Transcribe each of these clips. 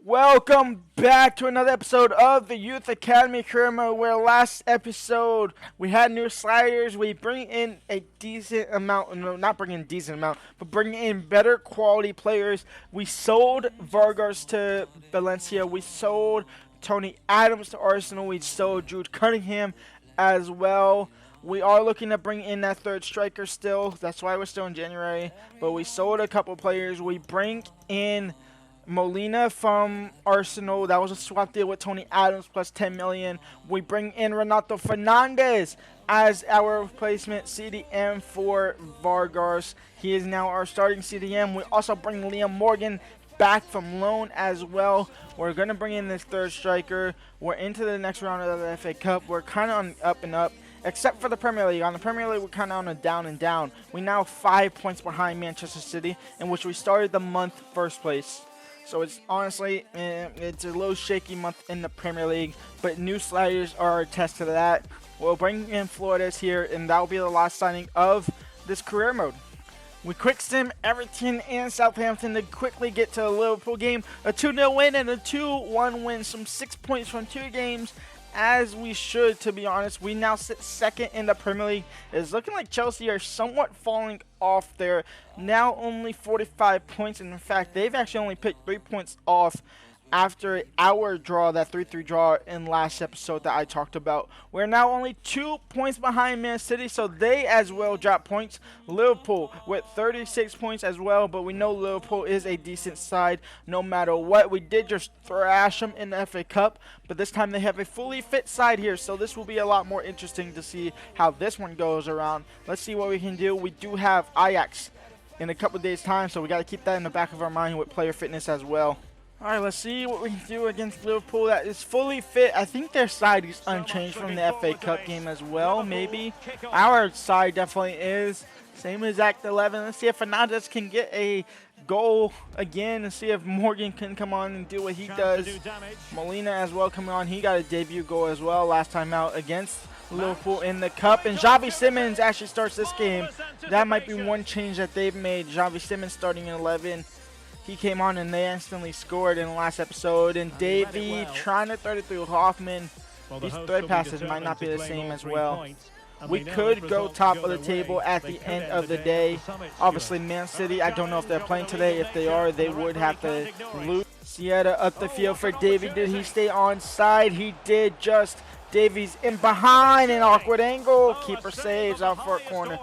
Welcome back to another episode of the Youth Academy Career Mode, where last episode we had new sliders. We bring in a decent amount, no, not bring in a decent amount, but bring in better quality players. We sold Vargas to Valencia. We sold Tony Adams to Arsenal. We sold Jude Cunningham as well. We are looking to bring in that third striker still. That's why we're still in January. But we sold a couple players. We bring in Molina from Arsenal. That was a swap deal with Tony Adams plus 10 million. We bring in Renato Fernandez as our replacement CDM for Vargas. He is now our starting CDM. We also bring Liam Morgan back from loan as well. We're going to bring in this third striker. We're into the next round of the FA Cup. We're kind of on up and up, except for the Premier League. On the Premier League, we're kind of on a down and down. We now 5 points behind Manchester City, in which we started the month first place. So it's honestly, it's a little shaky month in the Premier League, but new sliders are a test to that. We'll bring in Flores here, and that will be the last signing of this career mode. We quick sim Everton and Southampton to quickly get to a Liverpool game. A 2-0 win and a 2-1 win. Some 6 points from 2 games, as we should, to be honest. We now sit second in the Premier League. It's looking like Chelsea are somewhat falling off there. Now only 45 points, and in fact, they've actually only picked 3 points off after our draw, that 3-3 draw in last episode that I talked about. We're now only 2 points behind Man City, so they as well drop points. Liverpool with 36 points as well, but we know Liverpool is a decent side no matter what. We did just thrash them in the FA Cup, but this time they have a fully fit side here, so this will be a lot more interesting to see how this one goes around. Let's see what we can do. We do have Ajax in a couple days' time, so we got to keep that in the back of our mind with player fitness as well. Alright, let's see what we can do against Liverpool that is fully fit. I think their side is unchanged from the FA Cup game as well, maybe. Our side definitely is. Same as Act 11. Let's see if Fernandez can get a goal again and see if Morgan can come on and do what he does. Molina as well coming on. He got a debut goal as well last time out against Liverpool in the Cup. And Xavi Simons actually starts this game. That might be one change that they've made. Xavi Simons starting in 11. He came on and they instantly scored in the last episode. And Davey trying to thread it through Hoffman. These thread passes might not be the same as well. We could go top of the table at the end of the day. Obviously, Man City, I don't know if they're playing today. If they are, they would have to lose. Sieta up the field for Davey. Did he stay on side? He did just. Davies in behind, an awkward angle. Keeper saves out for a corner.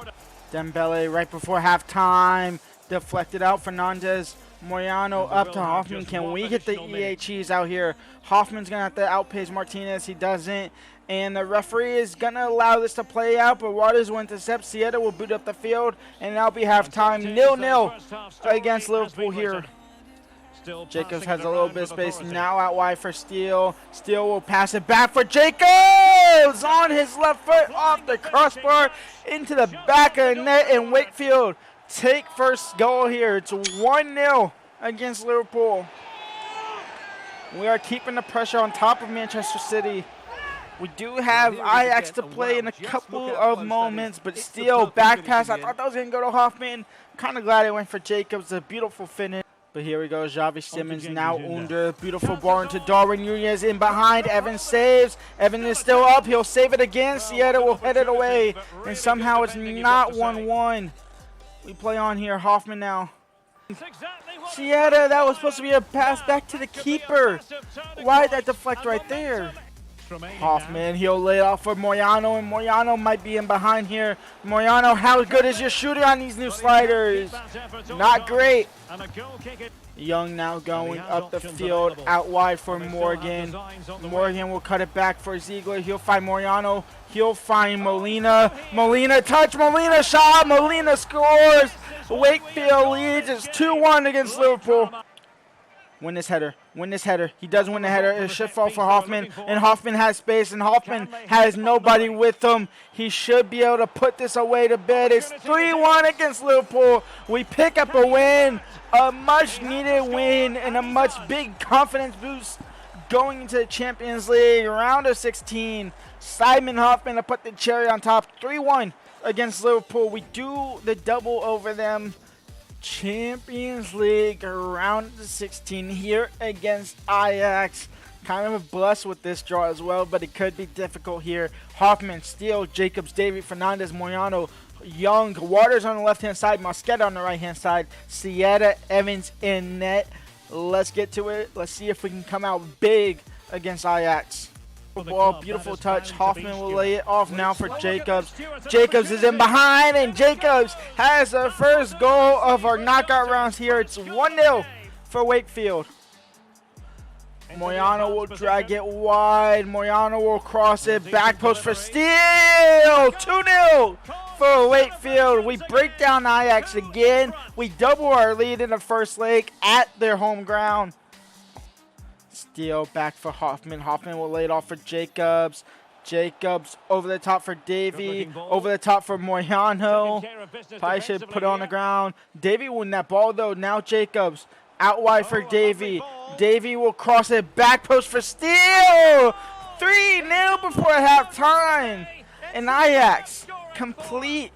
Dembele right before halftime. Deflected out. Fernandez. Moriano up to Hoffman. Can we get the EHEs out here? Hoffman's going to have to outpace Martinez. He doesn't. And the referee is going to allow this to play out, but Waters will intercept. Sieta will boot up the field, and that'll be halftime. 0-0 against Liverpool here. Jacobs has a little bit of space now out wide for Steele. Steele will pass it back for Jacobs on his left foot off the crossbar into the back of the net, and Wakefield take first goal here. It's 1-0 against Liverpool. We are keeping the pressure on top of Manchester City. We do have Ajax to play in a couple of moments, but still, back pass. I thought that was going to go to Hoffman. Kind of glad it went for Jacobs. A beautiful finish. But here we go. Xavi Simons now under. Beautiful ball into Darwin Nunez in behind. Evan saves. Evan is still up. He'll save it again. Sieta will head it away. And somehow it's not 1-1. We play on here. Hoffman now. Sieta, that was supposed to be a pass back to the keeper. Why did that deflect right there? Hoffman, he'll lay it off for Moriano, and Moriano might be in behind here. Moriano, how good is your shooting on these new sliders? Not great. Young now going up the field, out wide for Morgan. Morgan will cut it back for Ziegler. He'll find Moriano. He'll find Molina. Molina touch, Molina shot, Molina scores. Wakefield leads. It's 2-1 against Liverpool. Win this header. Win this header. He does win the header. It should fall for Hoffman. And Hoffman has space. And Hoffman has nobody with him. He should be able to put this away to bed. It's 3-1 against Liverpool. We pick up a win. A much needed win. And a much big confidence boost going into the Champions League. Round of 16. Simon Hoffman to put the cherry on top. 3-1 against Liverpool. We do the double over them. Champions League round of 16 here against Ajax. Kind of blessed with this draw as well, but it could be difficult here. Hoffman, Steele, Jacobs, Davies, Fernandez, Moyano, Young, Waters on the left-hand side, Mosqueda on the right-hand side, Sieta, Evans in net. Let's get to it. Let's see if we can come out big against Ajax. Ball, beautiful touch. Hoffman will lay it off now for Jacobs. Jacobs is in behind, and Jacobs has the first goal of our knockout rounds here. It's 1-0 for Wakefield. Moyano will drag it wide. Moyano will cross it. Back post for Steele. 2-0 for Wakefield. We break down Ajax again. We double our lead in the first leg at their home ground. Steele back for Hoffman. Hoffman will lay it off for Jacobs. Jacobs over the top for Davey. Over the top for Moyano. Probably should put it on the ground. Davey won that ball though. Now Jacobs out wide for Davey. Davey will cross it. Back post for Steele. 3-0 before halftime. And Ajax complete.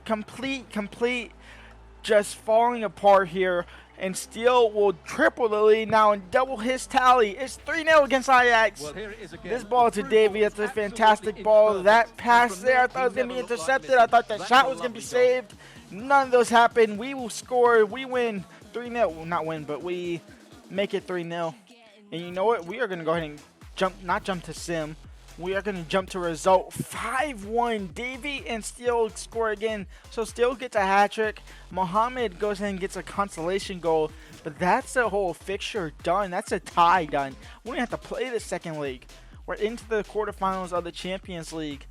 Just falling apart here. And Steele will triple the lead now and double his tally. It's 3-0 against Ajax. Well, this ball to Davey, it's a fantastic ball. That pass there, I thought it was going to be intercepted. I thought that shot was going to be saved. None of those happened. We will score. We win 3-0. Well, not win, but we make it 3-0. And you know what? We are going to go ahead and not jump to sim. We are going to jump to result 5-1. Davey and Steele score again. So Steele gets a hat trick. Mohamed goes ahead and gets a consolation goal. But that's the whole fixture done. That's a tie done. We don't have to play the second leg. We're into the quarterfinals of the Champions League.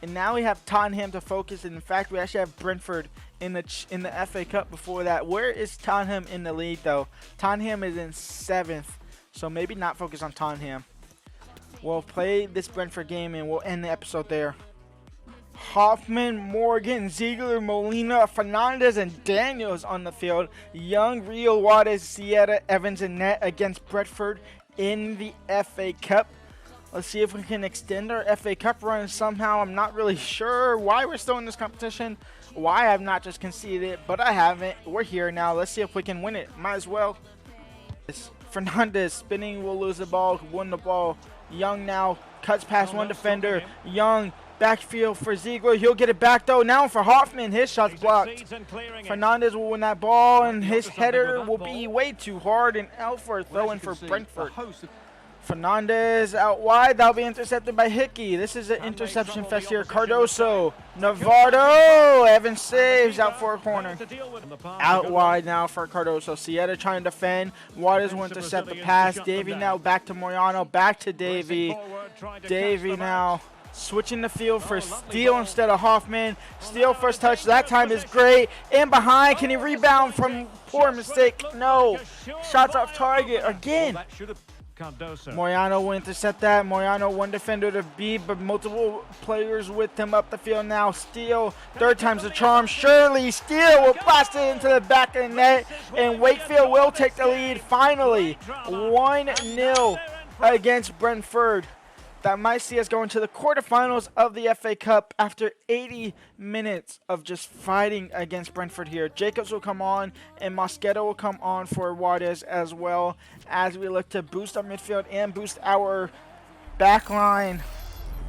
And now we have Tottenham to focus. And in fact, we actually have Brentford in the FA Cup before that. Where is Tottenham in the league though? Tottenham is in 7th. So maybe not focus on Tottenham. We'll play this Brentford game and we'll end the episode there. Hoffman, Morgan, Ziegler, Molina, Fernandez, and Daniels on the field. Young, Rio, Waters, Sieta, Evans, and net against Brentford in the FA Cup. Let's see if we can extend our FA Cup run somehow. I'm not really sure why we're still in this competition. Why I've not just conceded it, but I haven't. We're here now. Let's see if we can win it. Might as well. Fernandez spinning, will lose the ball, win the ball. Young now cuts past one defender. Young backfield for Ziegler. He'll get it back though. Now for Hoffman. His shot's blocked. Fernandez will win that ball and his header will be way too hard and out for a throw in for Brentford. Fernandez out wide. That'll be intercepted by Hickey. This is an interception fest here. Cardoso. Navarro. Evans saves out for a corner. Out wide now for Cardoso. Sieta trying to defend. Waters will intercept the pass. Davey now back to Moyano. Back to Davey. Davey now switching the field for Steele instead of Hoffman. Steele first touch. That time is great. In behind. Can he rebound from poor mistake? No. Shots off target again. Moyano will intercept that. Moyano one defender to beat, but multiple players with him up the field now. Steele, third time's the charm. Surely Steele will blast it into the back of the net, and Wakefield will take the lead finally. 1-0 against Brentford. That might see us going to the quarterfinals of the FA Cup after 80 minutes of just fighting against Brentford here. Jacobs will come on and Mosqueda will come on for Juarez as well as we look to boost our midfield and boost our back line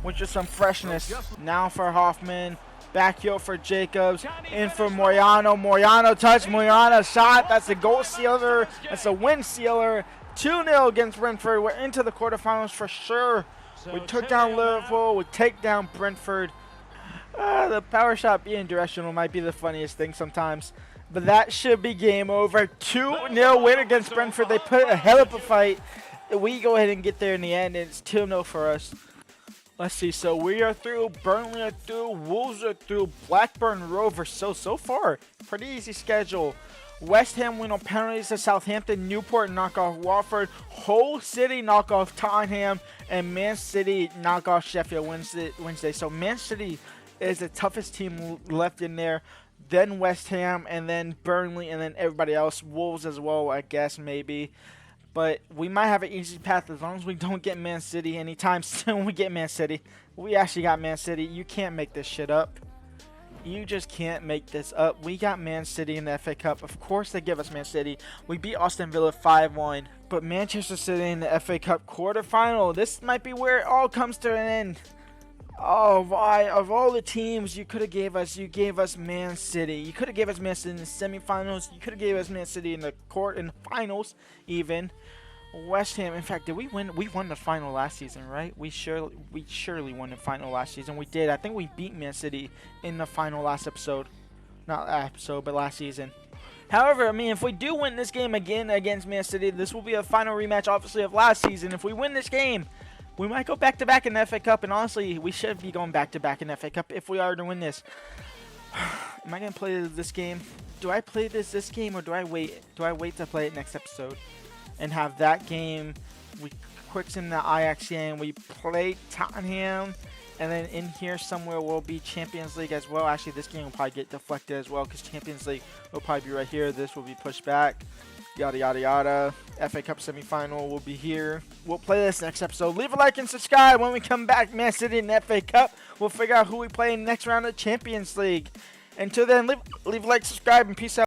with just some freshness. Now for Hoffman. Back heel for Jacobs. In for Moyano. Moyano touch. Moyano shot. That's a goal sealer. That's a win sealer. 2-0 against Brentford. We're into the quarterfinals for sure. We took down Liverpool. We take down Brentford. The power shot being directional might be the funniest thing sometimes. But that should be game over. 2-0 win against Brentford. They put a hell of a fight. We go ahead and get there in the end, and it's 2-0 for us. Let's see. So we are through. Burnley are through. Wolves are through. Blackburn Rovers. So far, pretty easy schedule. West Ham win on penalties to Southampton. Newport knock off Watford. Hull City knock off Tottenham. And Man City knock off Sheffield Wednesday. So Man City is the toughest team left in there. Then West Ham, and then Burnley, and then everybody else. Wolves as well, I guess, maybe. But we might have an easy path as long as we don't get Man City anytime soon. We get Man City. We actually got Man City. You can't make this shit up. You just can't make this up. We got Man City in the FA Cup. Of course they give us Man City. We beat Aston Villa 5-1. But Manchester City in the FA Cup quarterfinal. This might be where it all comes to an end. Oh, why? Of all the teams you could have gave us, you gave us Man City. You could have gave us Man City in the semifinals. You could have gave us Man City in the finals even. West Ham, in fact, did we win? We won the final last season, right? We surely won the final last season. We did. I think we beat Man City in the final last episode. Not episode, but last season. However, I mean, if we do win this game again against Man City, this will be a final rematch, obviously, of last season. If we win this game, we might go back-to-back in the FA Cup, and honestly, we should be going back-to-back in the FA Cup if we are to win this. Am I going to play this game? Do I play this game, or do I wait? Do I wait to play it next episode? And have that game, we quick sim the Ajax game, we play Tottenham, and then in here somewhere will be Champions League as well. Actually, this game will probably get deflected as well because Champions League will probably be right here. This will be pushed back, yada yada yada. FA Cup semifinal will be here. We'll play this next episode. Leave a like and subscribe. When we come back, Man City in the FA Cup, we'll figure out who we play in the next round of Champions League. Until then, leave a like, subscribe, and peace out.